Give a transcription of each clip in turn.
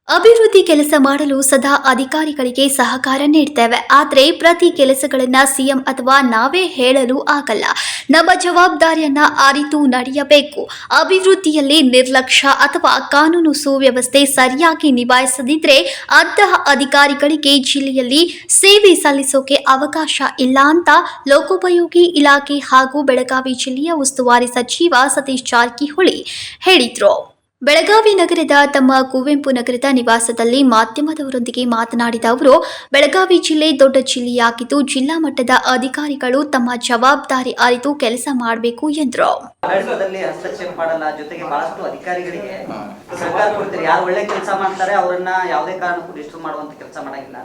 ಅಭಿವೃದ್ಧಿ ಕೆಲಸ ಮಾಡಲು ಸದಾ ಅಧಿಕಾರಿಗಳಿಗೆ ಸಹಕಾರ ನೀಡ್ತೇವೆ. ಆದರೆ ಪ್ರತಿ ಕೆಲಸಗಳನ್ನ ಸಿಎಂ ಅಥವಾ ನಾವೇ ಹೇಳಲು ಆಗಲ್ಲ. ನಮ್ಮ ಜವಾಬ್ದಾರಿಯನ್ನ ಅರಿತು ನಡೆಯಬೇಕು. ಅಭಿವೃದ್ಧಿಯಲ್ಲಿ ನಿರ್ಲಕ್ಷ್ಯ ಅಥವಾ ಕಾನೂನು ಸುವ್ಯವಸ್ಥೆ ಸರಿಯಾಗಿ ನಿಭಾಯಿಸದಿದ್ರೆ ಅಂತಹ ಅಧಿಕಾರಿಗಳಿಗೆ ಜಿಲ್ಲೆಯಲ್ಲಿ ಸೇವೆ ಸಲ್ಲಿಸೋಕೆ ಅವಕಾಶ ಇಲ್ಲ ಅಂತ ಲೋಕೋಪಯೋಗಿ ಇಲಾಖೆ ಹಾಗೂ ಬೆಳಗಾವಿ ಜಿಲ್ಲೆಯ ಉಸ್ತುವಾರಿ ಸಚಿವ ಸತೀಶ್ ಜಾರಕಿಹೊಳಿ ಹೇಳಿದರು. ಬೆಳಗಾವಿ ನಗರದ ತಮ್ಮ ಕುವೆಂಪು ನಗರದ ನಿವಾಸದಲ್ಲಿ ಮಾಧ್ಯಮದವರೊಂದಿಗೆ ಮಾತನಾಡಿದ ಅವರು, ಬೆಳಗಾವಿ ಜಿಲ್ಲೆ ದೊಡ್ಡ ಜಿಲ್ಲೆಯಾಗಿದ್ದು ಜಿಲ್ಲಾ ಮಟ್ಟದ ಅಧಿಕಾರಿಗಳು ತಮ್ಮ ಜವಾಬ್ದಾರಿ ಅರಿತು ಕೆಲಸ ಮಾಡಬೇಕು ಎಂದರು. ಆಡಳಿತದಲ್ಲಿ ಹಸ್ತಕ್ಷೇಪ ಮಾಡಲ್ಲ, ಜೊತೆಗೆ ಬಹಳಷ್ಟು ಅಧಿಕಾರಿಗಳಿಗೆ ಸರ್ಕಾರ ಕೊಡ್ತೀರಿ, ಯಾರು ಒಳ್ಳೆ ಕೆಲಸ ಮಾಡ್ತಾರೆ ಅವರನ್ನ ಯಾವುದೇ ಕಾರಣಕ್ಕೂ ಡಿಸ್ಟರ್ಬ್ ಮಾಡುವಂತ ಕೆಲಸ ಮಾಡಂಗಿಲ್ಲ.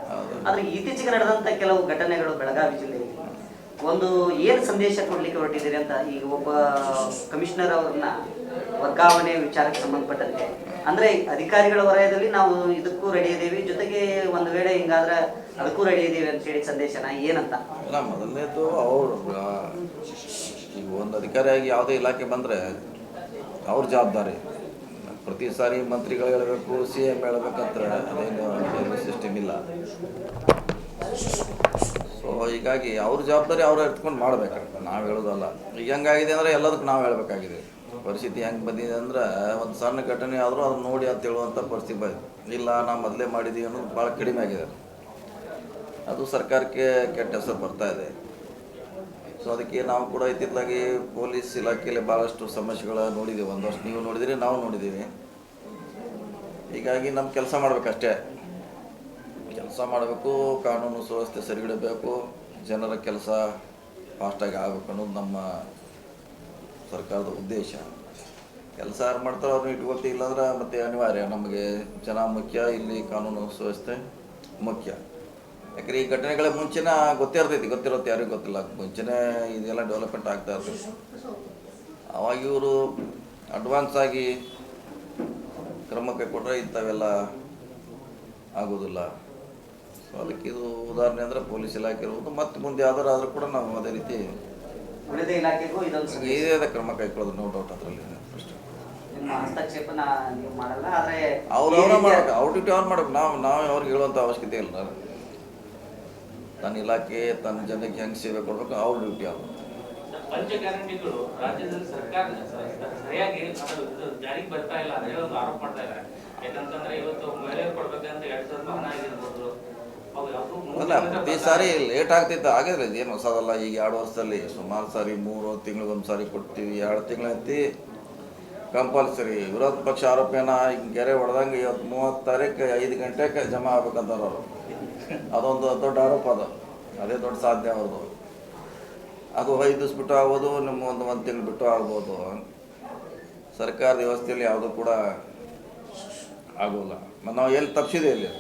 ಆದ್ರೆ ಇತ್ತೀಚೆಗೆ ನಡೆದಂತ ಕೆಲವು ಘಟನೆಗಳು ಬೆಳಗಾವಿ ಜಿಲ್ಲೆಯಲ್ಲಿ ಒಂದು ಏನು ಸಂದೇಶ ಕೊಡ್ಲಿಕ್ಕೆ ಹೊರಟಿದ್ದೀರಿ ಅಂತ, ಈಗ ಒಬ್ಬ ಕಮಿಷನರ್ ಅವರನ್ನ ವರ್ಗಾವಣೆ ವಿಚಾರಕ್ಕೆ ಸಂಬಂಧಪಟ್ಟಂತೆ ಅಂದ್ರೆ ಅಧಿಕಾರಿಗಳ ವಲಯದಲ್ಲಿ ನಾವು ಇದಕ್ಕೂ ರೆಡಿ ಇದ್ದೀವಿ, ಜೊತೆಗೆ ಒಂದು ವೇಳೆ ಹಿಂಗಾದ್ರೆ ಅದಕ್ಕೂ ರೆಡಿ ಇದ್ದೀವಿ ಅಂತ ಹೇಳಿ ಸಂದೇಶನ ಏನಂತ? ಅಲ್ಲ, ಮೊದಲನೇದು ಅವರು ಈಗ ಒಂದು ಅಧಿಕಾರಿಯಾಗಿ ಯಾವುದೇ ಇಲಾಖೆ ಬಂದರೆ ಅವ್ರ ಜವಾಬ್ದಾರಿ. ಪ್ರತಿ ಸಾರಿ ಮಂತ್ರಿಗಳು ಹೇಳಬೇಕು, ಸಿ ಎಂ ಹೇಳ್ಬೇಕಂತ ಅದೇನು ಸಿಸ್ಟಮ್ ಇಲ್ಲ. ಸೊ ಹೀಗಾಗಿ ಅವ್ರ ಜವಾಬ್ದಾರಿ ಅವ್ರು ಎತ್ಕೊಂಡು ಮಾಡಬೇಕಾಗ್ತದೆ, ನಾವು ಹೇಳೋದಲ್ಲ. ಈಗ ಹೆಂಗಾಗಿದೆ ಅಂದರೆ ಎಲ್ಲದಕ್ಕೂ ನಾವು ಹೇಳಬೇಕಾಗಿದೆ. ಪರಿಸ್ಥಿತಿ ಹೆಂಗೆ ಬಂದಿದೆ ಅಂದ್ರೆ ಒಂದು ಸಣ್ಣ ಘಟನೆ ಆದರೂ ಅದನ್ನ ನೋಡಿ ಅಂತ ಹೇಳುವಂಥ ಪರಿಸ್ಥಿತಿ ಬಂದಿದೆ. ಇಲ್ಲ ನಾವು ಮೊದಲೇ ಮಾಡಿದ್ದೀವಿ ಅನ್ನೋದು ಭಾಳ ಕಡಿಮೆ ಆಗಿದೆ. ಅದು ಸರ್ಕಾರಕ್ಕೆ ಕೆಟ್ಟ ಹೆಸರು ಬರ್ತಾ ಇದೆ. ಸೊ ಅದಕ್ಕೆ ನಾವು ಕೂಡ ಇತ್ತಿತ್ತಲಾಗಿ ಪೊಲೀಸ್ ಇಲಾಖೆಯಲ್ಲಿ ಭಾಳಷ್ಟು ಸಮಸ್ಯೆಗಳ ನೋಡಿದ್ದೀವಿ. ಒಂದು ವರ್ಷ ನೀವು ನೋಡಿದಿರಿ, ನಾವು ನೋಡಿದ್ದೀವಿ. ಹೀಗಾಗಿ ನಮ್ಮ ಕೆಲಸ ಮಾಡಬೇಕಷ್ಟೇ, ಕೆಲಸ ಮಾಡಬೇಕು, ಕಾನೂನು ಸುವ್ಯವಸ್ಥೆ ಸರಿಗಿಡಬೇಕು, ಜನರ ಕೆಲಸ ಫಾಸ್ಟಾಗಿ ಆಗಬೇಕು ಅನ್ನೋದು ನಮ್ಮ ಸರ್ಕಾರದ ಉದ್ದೇಶ. ಕೆಲಸ ಯಾರು ಮಾಡ್ತಾರೋ ಅವ್ರನ್ನ ಇಟ್ಕೊಳ್ತೀವಿ, ಇಲ್ಲಾಂದ್ರೆ ಮತ್ತೆ ಅನಿವಾರ್ಯ. ನಮಗೆ ಜನ ಮುಖ್ಯ, ಇಲ್ಲಿ ಕಾನೂನು ಸುವ್ಯವಸ್ಥೆ ಮುಖ್ಯ. ಯಾಕಂದರೆ ಈ ಘಟನೆಗಳ ಮುಂಚೆನೇ ಗೊತ್ತಿರುತ್ತೆ, ಯಾರಿಗೂ ಗೊತ್ತಿಲ್ಲ. ಮುಂಚೆನೇ ಇದೆಲ್ಲ ಡೆವಲಪ್ಮೆಂಟ್ ಆಗ್ತಾ ಇರ್ತೈತಿ. ಅವಾಗ ಇವರು ಅಡ್ವಾನ್ಸ್ ಆಗಿ ಕ್ರಮ ಕೈಗೊಂಡ್ರೆ ಇಂಥವೆಲ್ಲ ಆಗೋದಿಲ್ಲ. ಸೊ ಅದಕ್ಕೆ ಇದು ಉದಾಹರಣೆ ಅಂದರೆ ಪೊಲೀಸ್ ಇಲಾಖೆ ಇರ್ಬೋದು, ಮತ್ತು ಮುಂದೆ ಯಾವ್ದಾರು ಕೂಡ ನಾವು ಅದೇ ರೀತಿ ಇದೇ ಕ್ರಮ ಕೈಗೊಳ್ಳೋದು, ನೋ ಡೌಟ್. ಅದರಲ್ಲಿ ಅವ್ರವ್ರ ಮಾಡ್ಬೇಕು, ಅವ್ರ ಡ್ಯೂಟಿ ಅವ್ರು ಮಾಡ್ಬೇಕು. ನಾವು ಅವ್ರಿಗೆ ಹೇಳುವಂಥ ಅವಶ್ಯಕತೆ ಇಲ್ಲ. ತನ್ನ ಇಲಾಖೆ ತನ್ನ ಜನಕ್ಕೆ ಹೆಂಗೆ ಸೇವೆ ಕೊಡ್ಬೇಕು, ಅವ್ರ ಡ್ಯೂಟಿ ಅವ್ರು. ಪಂಚ ಗ್ಯಾರಂಟಿಗಳು ರಾಜ್ಯದಲ್ಲಿ ಸರ್ಕಾರ ಸರಿಯಾಗಿ ಜಾರಿಗೆ ಬರ್ತಾ ಇಲ್ಲ ಅಂತ ಹೇಳಿ ಒಂದು ಆರೋಪ ಮಾಡ್ತಾ ಇದ್ದಾರೆ. ಯಾಕಂತಂದ್ರೆ ಇವತ್ತು ಮಹಿಳೆಯರು ಕೊಡ್ಬೇಕಂತ 2,000 ಹಣ ಆಗಿರ್ಬೋದು. ಅಲ್ಲ, ಪ್ರತಿ ಸಾರಿ ಲೇಟ್ ಆಗ್ತಿತ್ತು, ಆಗಿದ್ರೆ ಇದೇನು ಹೊಸದಲ್ಲ. ಈಗ 2 ವರ್ಷದಲ್ಲಿ ಸುಮಾರು ಸಾರಿ 3 ತಿಂಗಳಿಗೊಂದು ಸಾರಿ ಕೊಡ್ತೀವಿ. 2 ತಿಂಗಳೈತಿ ಕಂಪಲ್ಸರಿ. ವಿರೋಧ ಪಕ್ಷ ಆರೋಪನ ಗೆರೆ ಹೊಡೆದಂಗೆ ಇವತ್ತು 30 ತಾರೀಕು 5 ಗಂಟೆಗೆ ಜಮಾ ಆಗ್ಬೇಕಂತಾರೆ ಅವರು. ಅದೊಂದು ದೊಡ್ಡ ಆರೋಪ. ಅದೇ ದೊಡ್ಡ ಸಾಧ್ಯ ಅವ್ರದ್ದು. ಅದು 5 ದಿವಸ ಬಿಟ್ಟು ಆಗ್ಬೋದು, ನಿಮ್ಮ ಒಂದು ತಿಂಗಳು ಬಿಟ್ಟು ಆಗ್ಬೋದು. ಸರ್ಕಾರದ ವ್ಯವಸ್ಥೆಯಲ್ಲಿ ಯಾವುದೂ ಕೂಡ ಆಗೋಲ್ಲ. ನಾವು ಎಲ್ಲಿ ತಪ್ಪಿಸಿದೆ ಇಲ್ಲಿ?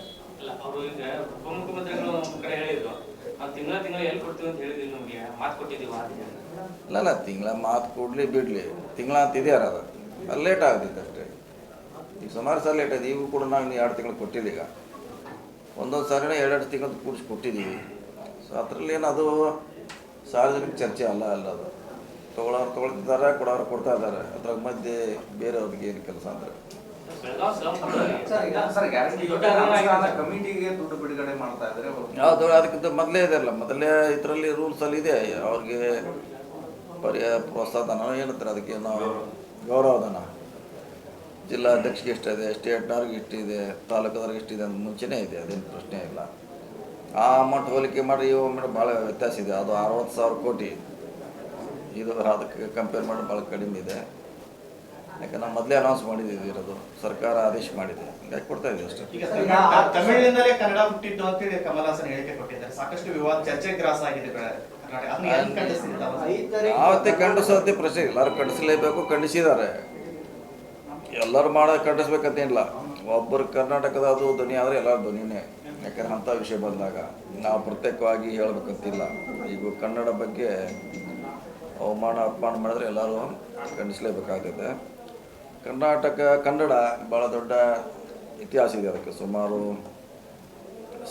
ಅವರು ಈಗ ಉಪಮುಖ್ಯಮಂತ್ರಿಗಳು ಕಡೆ ಹೇಳಿದ್ರು, ನಾವು ತಿಂಗಳ ಎಲ್ಲಿ ಕೊಡ್ತೀವಿ ಅಂತ ಹೇಳಿದ್ವಿ, ನಮಗೆ ಮಾತು ಕೊಟ್ಟಿದ್ದೀವಿ. ಇಲ್ಲ, ತಿಂಗಳ ಮಾತು ಕೊಡ್ಲಿ ಬಿಡ್ಲಿ, ತಿಂಗಳ ಅಂತಿದ್ಯಾರ ಅದು ಲೇಟ್ ಆಗ್ತೈತೆ ಅಷ್ಟೇ. ಈಗ ಸುಮಾರು ಸಲ ಲೇಟ್ ಆಗಿದೆ. ಇವು ಕೂಡ ನಾವು 2 ತಿಂಗಳು ಕೊಟ್ಟಿದ್ದೀವಿ. ಈಗ ಒಂದೊಂದು ಸಾರಿನ 2 ತಿಂಗಳು ಕೂಡಿಸಿ ಕೊಟ್ಟಿದ್ದೀವಿ. ಸೊ ಅದರಲ್ಲಿ ಏನದು ಸಾರ್ವಜನಿಕ ಚರ್ಚೆ ಅಲ್ಲ. ಅದು ತೊಗೊಳೋರು ತೊಗೊಳ್ತಿದ್ದಾರೆ, ಕೊಡೋರು ಕೊಡ್ತಾ ಇದ್ದಾರೆ. ಅದ್ರಾಗ ಮಧ್ಯೆ ಬೇರೆಯವ್ರಿಗೆ ಏನು ಕೆಲಸ ಅಂದರೆ ಹೌದು. ಅದಕ್ಕಿಂತ ಮೊದಲೇ ಇದೆಲ್ಲ ಮೊದಲೇ ಇದರಲ್ಲಿ ರೂಲ್ಸಲ್ಲಿ ಇದೆ. ಅವ್ರಿಗೆ ಪ್ರೋತ್ಸಾಹಧನ ಏನಂತಾರೆ, ಅದಕ್ಕೆ ನಾವು ಗೌರವಧನ. ಜಿಲ್ಲಾ ಅಧ್ಯಕ್ಷಗೆ ಎಷ್ಟಿದೆ, ಸ್ಟೇಟ್ನವ್ರಿಗೆ ಇಷ್ಟಿದೆ, ತಾಲೂಕದವ್ರಿಗೆ ಎಷ್ಟಿದೆ ಅಂತ ಮುಂಚೆನೇ ಇದೆ. ಅದೇನು ಪ್ರಶ್ನೆ ಇಲ್ಲ. ಆ ಅಮೌಂಟ್ ಹೋಲಿಕೆ ಮಾಡಿ ಇವು ಭಾಳ ವ್ಯತ್ಯಾಸ ಇದೆ. ಅದು 60,000 ಕೋಟಿ. ಇದು ಅದಕ್ಕೆ ಕಂಪೇರ್ ಮಾಡಿ ಭಾಳ ಕಡಿಮೆ ಇದೆ. ಯಾಕಂದ್ರೆ ನಾವು ಮೊದಲೇ ಅನೌನ್ಸ್ ಮಾಡಿದ್ದೀವಿ, ಇರೋದು ಸರ್ಕಾರ ಆದೇಶ ಮಾಡಿದೆ, ಯಾಕೆ ಕೊಡ್ತಾ ಇದ್ದೀವಿ ಅಷ್ಟೇ. ತಮಿಳಿನಿಂದಲೇ ಕನ್ನಡ ಹುಟ್ಟಿದ್ದು ಅಂತೇಳಿ ಕಮಲ್ ಹಾಸನ್ ಹೇಳಿಕೆ ಕೊಟ್ಟಿದ್ದಾರೆ. ಸಾಕಷ್ಟು ವಿವಾದ, ಚರ್ಚೆ ಗ್ರಾಸ ಆಗಿದೆ. ಆವತ್ತೇ ಖಂಡಿಸೋದೇ ಪ್ರಶ್ನೆ. ಎಲ್ಲರೂ ಖಂಡಿಸಲೇಬೇಕು, ಖಂಡಿಸಿದ್ದಾರೆ. ಎಲ್ಲರೂ ಖಂಡಿಸ್ಬೇಕಂತೇನಿಲ್ಲ. ಒಬ್ಬರು ಕರ್ನಾಟಕದ ಅದು ಧ್ವನಿ ಆದರೆ ಎಲ್ಲರೂ ಧ್ವನಿನೇ. ಯಾಕಂದ್ರೆ ಅಂಥ ವಿಷಯ ಬಂದಾಗ ನಾವು ಪ್ರತ್ಯೇಕವಾಗಿ ಹೇಳಬೇಕಂತಿಲ್ಲ. ಈಗ ಕನ್ನಡ ಬಗ್ಗೆ ಅಪಮಾನ ಮಾಡಿದ್ರೆ ಎಲ್ಲರೂ ಖಂಡಿಸಲೇಬೇಕಾಗ್ತದೆ. ಕನ್ನಡ ಭಾಳ ದೊಡ್ಡ ಇತಿಹಾಸ ಇದೆ. ಅದಕ್ಕೆ ಸುಮಾರು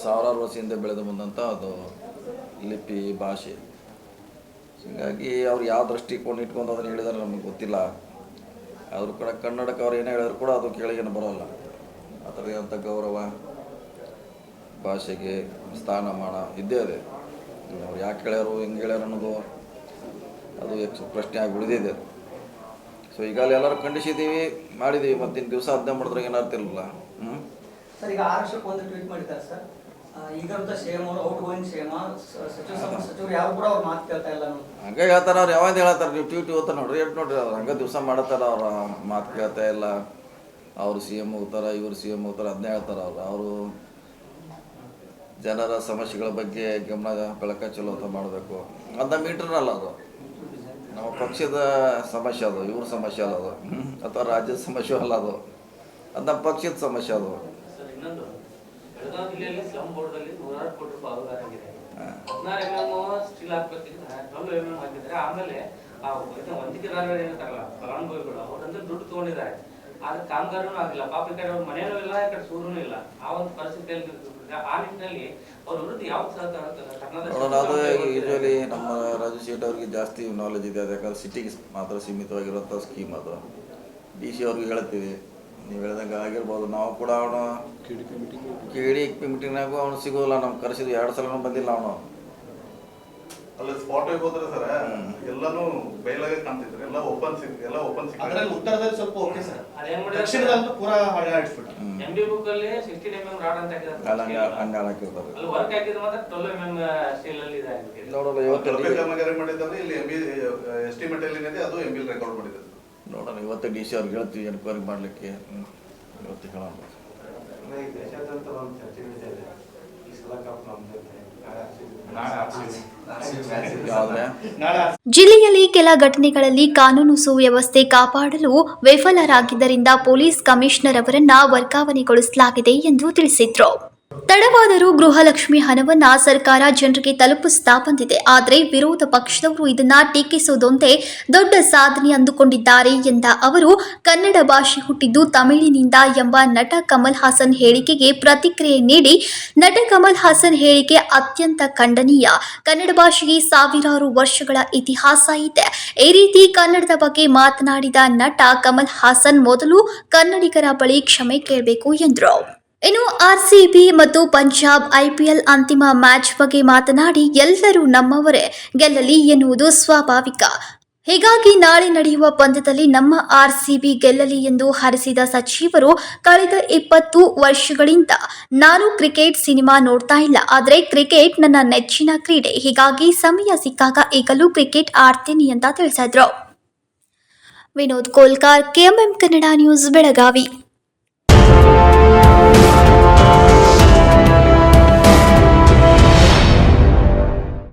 1000 ವರ್ಷದಿಂದ ಬೆಳೆದು ಬಂದಂಥ ಅದು ಲಿಪಿ, ಭಾಷೆ. ಹೀಗಾಗಿ ಅವ್ರು ಯಾವ ದೃಷ್ಟಿಕೋನ ಇಟ್ಕೊಂಡು ಅದನ್ನು ಹೇಳಿದಾರೆ ನಮಗೆ ಗೊತ್ತಿಲ್ಲ. ಅವರು ಕೂಡ ಕನ್ನಡಕ್ಕೆ ಅವ್ರು ಏನೇ ಹೇಳಿದ್ರು ಕೂಡ ಅದು ಕೇಳಿಗೇನು ಬರೋಲ್ಲ. ಅದರದಂಥ ಗೌರವ ಭಾಷೆಗೆ ಸ್ಥಾನಮಾನ ಇದ್ದೇ ಇದೆ. ಅವ್ರು ಯಾಕೆ ಹೇಳ್ಯಾರು ಹೆಂಗೆ ಹೇಳ್ಯಾರು ಅನ್ನೋದು ಅದು ಪ್ರಶ್ನೆ ಆಗಿ ಉಳಿದಿದೆ. ಸೊ ಈಗಾಗಲೇ ಎಲ್ಲರೂ ಖಂಡಿಸಿದ್ದೀವಿ, ಮಾಡಿದ್ದೀವಿ. ಮತ್ತಿನ ದಿವಸ ಅದನ್ನೇ ಮಾಡಿದ್ರೆ ಏನಾಗ್ತಿರಲಿಲ್ಲ. ಸರ್, ಈಗ 6 ವರ್ಷಕ್ಕೆ ಒಂದು ಟ್ವೀಟ್ ಮಾಡಿದ್ದಾರೆ ಸರ್. ಈಗಂತ ಸೇಮ್ ಅವರು ಔಟ್ ಗೋಯಿಂಗ್ ಸೇಮ್ ಸಚಿವರು ಯಾರು ಕೂಡ ಅವ್ರು ಮಾತು ಕೇಳ್ತಾ ಇಲ್ಲ. ಹಂಗೆ ಹೇಳ್ತಾರೆ ಅವ್ರು, ಯಾವಾಗ ಹೇಳ್ತಾರೆ ನೀವು ಟ್ವೀಟ್ ಹೋಗ್ತಾರೆ ನೋಡ್ರಿ, ಎಷ್ಟು ನೋಡ್ರಿ ಅವ್ರು ಹಂಗೆ ದಿವಸ ಮಾಡತ್ತಾರ. ಅವ್ರ ಮಾತು ಕೇಳ್ತಾ ಇಲ್ಲ, ಅವರು CM ಹೋಗ್ತಾರೆ, ಇವರು CM ಹೋಗ್ತಾರೆ, ಅದನ್ನೇ ಹೇಳ್ತಾರೆ. ಅವರು ಜನರ ಸಮಸ್ಯೆಗಳ ಬಗ್ಗೆ ಗಮನ ಬೆಳಕ ಚಲೋ ಅಂತ ಮಾಡಬೇಕು. ಅದನ್ನ ಮೀಟ್ರಲ್ಲ, ಅದು ನಮ್ಮ ಪಕ್ಷದ ಸಮಸ್ಯೆ, ಅದು ಇವ್ರ ಸಮಸ್ಯೆ ಅಲ್ಲ ಅದು, ಅಥವಾ ರಾಜ್ಯದ ಸಮಸ್ಯೆ ಅಲ್ಲ ಅದು, ಅದು ನಮ್ಮ ಪಕ್ಷದ ಸಮಸ್ಯೆ ಅದು. ಸರ್, ಇನ್ನೊಂದು ಬೆಳಗಾವಿ ಜಿಲ್ಲೆಯಲ್ಲಿ ಸ್ಲಮ್ ಬೋರ್ಡ್ದಲ್ಲಿ 106 ಕೋಟಿ ರೂಪಾಯಿ ಅನುದಾನ ಆಗಿದೆ. 16 mm ಸ್ಟೀಲ್ ಹಾಕ್ಬೇಕಿದ್ರೆ 12 mm ಹಾಕಿದ್ರೆ ಆಮೇಲೆ ಆ ವಂತಿಕೆದಾರರು ಏನಿರ್ತಾರಲ್ಲ ಫಲಾನುಭವಿಗಳು ಅವರಂದ್ರೆ ದುಡ್ಡು ತಗೊಂಡಿದ್ದಾರೆ. ಆದ್ರೆ ಕಾಮಗಾರನೂ ಆಗಿಲ್ಲ. ಪಾಪ ಈ ಕಡೆ ಅವ್ರ ಮನೇನೂ ಇಲ್ಲ, ಈ ಕಡೆ ಸೂರ್ಯನೂ ಇಲ್ಲ. ಆ ಒಂದು ಪರಿಸ್ಥಿತಿಯಲ್ಲಿ ಆ ನಿಟ್ಟಿನಲ್ಲಿ ಅವ್ರ ವಿರುದ್ಧ ಯಾವ ನೋಡೋಣ. ಅದು ಯೂಶ್ವಲಿ ನಮ್ಮ ರಾಜು ಶೆಟ್ಟಿ ಅವ್ರಿಗೆ ಜಾಸ್ತಿ ನಾಲೆಜ್ ಇದೆ. ಅದು ಯಾಕಂದ್ರೆ ಸಿಟಿಗೆ ಮಾತ್ರ ಸೀಮಿತವಾಗಿರುವಂಥ ಸ್ಕೀಮ್ ಅದು. DC ಅವ್ರಿಗೆ ಹೇಳ್ತೀವಿ, ನೀವು ಹೇಳ್ದಂಗೆ ಆಗಿರ್ಬೋದು. ನಾವು ಕೂಡ ಅವನು KDP ಮೀಟಿಂಗ್ನಾಗೂ ಅವನು ಸಿಗೋಲ್ಲ. ನಮ್ಗೆ ಕರೆಸಿದ್ವಿ 2 ಸಲನೂ ಬಂದಿಲ್ಲ ಅವನು. ಅಲ್ಲಿ ಸ್ಪಾಟ್ ಹೋದ್ರೆ ಸರ್ ಎಲ್ಲಾನು ಬಯಲಾಗೆ ಕಾಣ್ತಿದ್ರು, ಎಲ್ಲ ಓಪನ್ ಅದರಲ್ಲಿ ಉತ್ತರದಲ್ಲಿ ಸ್ವಲ್ಪ ಓಕೆ ಸರ್, ಅದೇನ್ ದಕ್ಷಿಣದಂತೂ ಪೂರಾ ಹಳ್ಳಾಡಿಸ್ಬಿಟ್ಟು MB ಬುಕ್ ಅಲ್ಲಿ 16 mm ರಾಡ್ ಅಂತ ಹಂಗೆ ಹಾಕಿರ್ತಾರೆ. ಅಲ್ಲಿ ವರ್ಕ್ ಹಾಕಿದ್ರೆ ಮಾತ್ರ 12 mm ಸ್ಟೀಲ್ ಅಲ್ಲಿ ಇದೆ. ನೋಡೋಣ ಇವತ್ತು ಕಾಮಗಾರಿ ಮಾಡಿದ್ರೆ ಇಲ್ಲಿ MB ಎಸ್ಟಿಮೇಟ್ ಅಲ್ಲಿ ಏನಿದೆ ಅದು MB ರೆಕಾರ್ಡ್ ಮಾಡಿದ್ದಾರೆ. ನೋಡೋಣ ಇವತ್ತು DC ಅವ್ರಿಗೆ ಹೇಳ್ತೀವಿ ಎನ್ಕ್ವೈರಿ ಮಾಡಲಿಕ್ಕೆ. ಇವತ್ತು ಹೇಳೋಣ. ದೇಶಾದ್ಯಂತ ಒಂದು ಚರ್ಚೆ ನಡೀತಾ ಇದೆ, ಈ ಸಲ ಕಪ್ ನಮ್ದು. ಜಿಲ್ಲೆಯಲ್ಲಿ ಕೆಲ ಘಟನೆಗಳಲ್ಲಿ ಕಾನೂನು ಸುವ್ಯವಸ್ಥೆ ಕಾಪಾಡಲು ವಿಫಲರಾಗಿದ್ದರಿಂದ ಪೊಲೀಸ್ ಕಮಿಷನರ್ ಅವರನ್ನ ವರ್ಗಾವಣೆಗೊಳಿಸಲಾಗಿದೆ ಎಂದು ತಿಳಿಸಿದ್ರು. ತಡವಾದರೂ ಗೃಹಲಕ್ಷ್ಮಿ ಹಣವನ್ನ ಸರ್ಕಾರ ಜನರಿಗೆ ತಲುಪಿಸ್ತಾ ಬಂದಿದೆ. ಆದರೆ ವಿರೋಧ ಪಕ್ಷದವರು ಇದನ್ನ ಟೀಕಿಸುವುದೊಂದೇ ದೊಡ್ಡ ಸಾಧನೆ ಅಂದುಕೊಂಡಿದ್ದಾರೆ ಎಂದ ಅವರು, ಕನ್ನಡ ಭಾಷೆ ಹುಟ್ಟಿದ್ದು ತಮಿಳಿನಿಂದ ಎಂಬ ನಟ ಕಮಲ್ ಹಾಸನ್ ಹೇಳಿಕೆಗೆ ಪ್ರತಿಕ್ರಿಯೆ ನೀಡಿ, ನಟ ಕಮಲ್ ಹಾಸನ್ ಹೇಳಿಕೆ ಅತ್ಯಂತ ಖಂಡನೀಯ. ಕನ್ನಡ ಭಾಷೆಗೆ ಸಾವಿರಾರು ವರ್ಷಗಳ ಇತಿಹಾಸ ಇದೆ. ಈ ರೀತಿ ಕನ್ನಡದ ಬಗ್ಗೆ ಮಾತನಾಡಿದ ನಟ ಕಮಲ್ ಹಾಸನ್ ಮೊದಲು ಕನ್ನಡಿಗರ ಬಳಿ ಕ್ಷಮೆ ಕೇಳಬೇಕು ಎಂದರು. ಇನ್ನು RCB ಮತ್ತು ಪಂಜಾಬ್ IPL ಅಂತಿಮ ಮ್ಯಾಚ್ ಬಗ್ಗೆ ಮಾತನಾಡಿ, ಎಲ್ಲರೂ ನಮ್ಮವರೇ, ಗೆಲ್ಲಲಿ ಎನ್ನುವುದು ಸ್ವಾಭಾವಿಕ. ಹೀಗಾಗಿ ನಾಳೆ ನಡೆಯುವ ಪಂದ್ಯದಲ್ಲಿ ನಮ್ಮ RCB ಗೆಲ್ಲಲಿ ಎಂದು ಹರಿಸಿದ ಸಚಿವರು, ಕಳೆದ 20 ವರ್ಷಗಳಿಂದ ನಾನು ಕ್ರಿಕೆಟ್ ಸಿನಿಮಾ ನೋಡ್ತಾ ಇಲ್ಲ. ಆದರೆ ಕ್ರಿಕೆಟ್ ನನ್ನ ನೆಚ್ಚಿನ ಕ್ರೀಡೆ. ಹೀಗಾಗಿ ಸಮಯ ಸಿಕ್ಕಾಗ ಈಗಲೂ ಕ್ರಿಕೆಟ್ ಆಡ್ತೀನಿ ಅಂತ ತಿಳಿಸಿದ್ರು. Vinod Kolkar, KMM Kannada news, Belagavi.